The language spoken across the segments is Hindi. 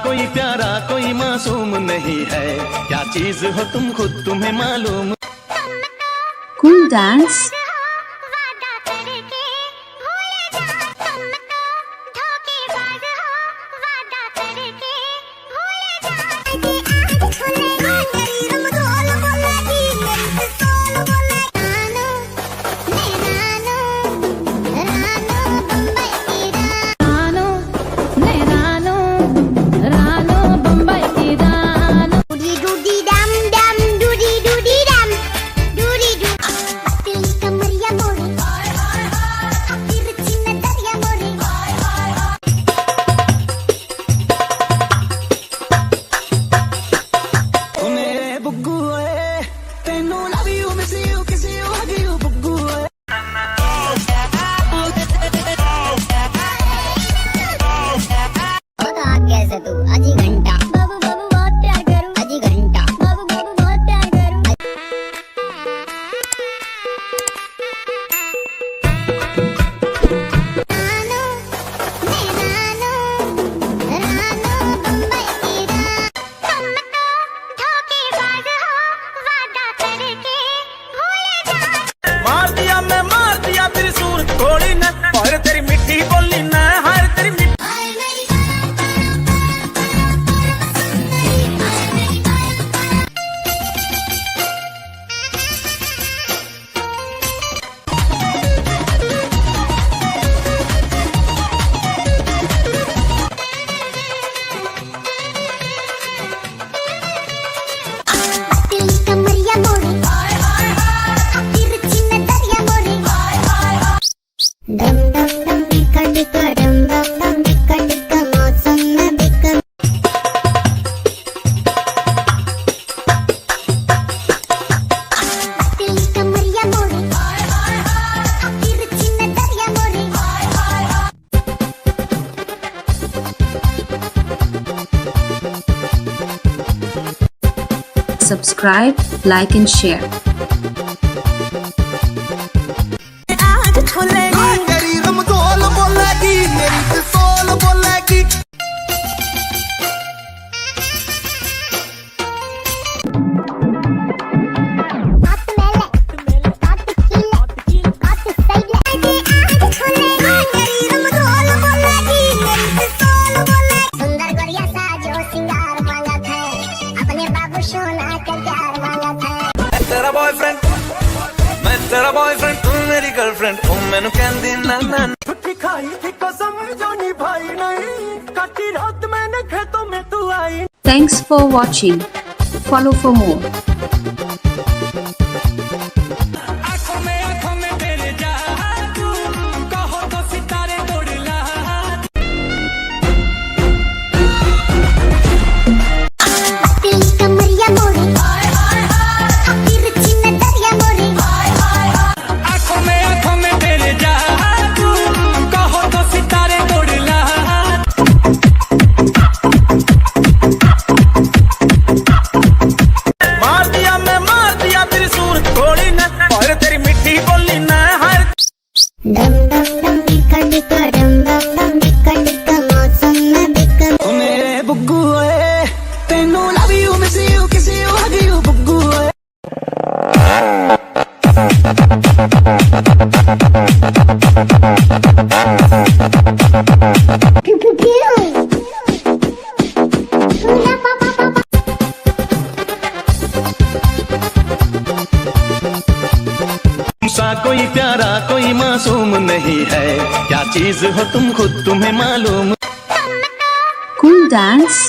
कोई प्यारा कोई मासूम नहीं है, क्या चीज हो तुम खुद तुम्हें मालूम। Cool dance. Subscribe, like and share. तेरा बॉयफ्रेंड तू मेरी गर्लफ्रेंड तू मैनू कहंदी ना ना। छुट्टी खाई थी कसम जो निभाई नहीं, काटी रात मैंने खेतों में तू आई। Thanks for watching. Follow for more. प्यारा कोई मासूम नहीं है, क्या चीज हो तुम खुद तुम्हें मालूम। Cool dance.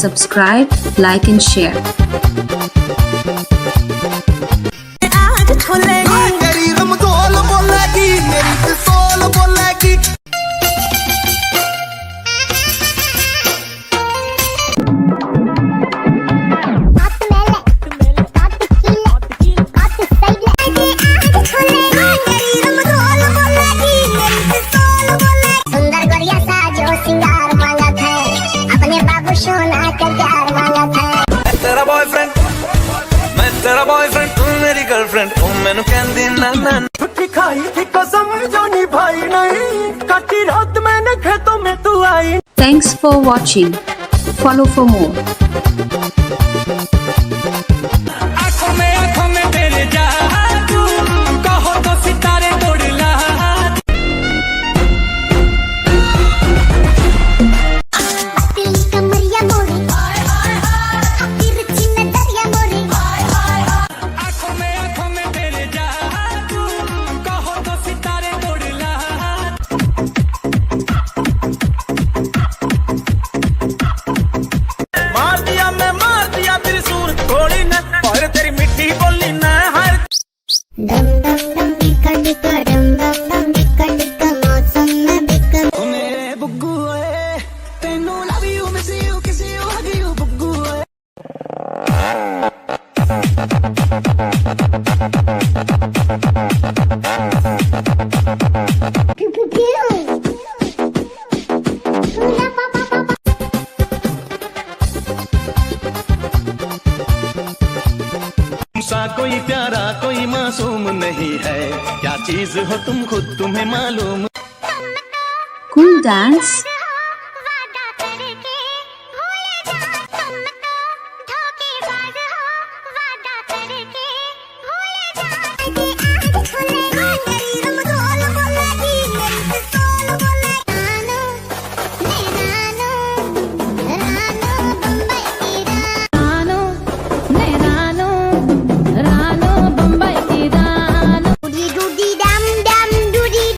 Subscribe, like and share. तेरा बॉयफ्रेंड तू मेरी गर्लफ्रेंड तू मैनू कहंदी ना ना। छुट्टी खाई थी कसम जो निभाई नहीं, कटी रात मैंने खेतों में तू आई। Thanks for watching. Follow for more. आँखों में तेरे जादू, कहो तो सितारे तोड़ ला। सा कोई प्यारा कोई मासूम नहीं है, क्या चीज हो तुम खुद तुम्हें मालूम। Cool dance.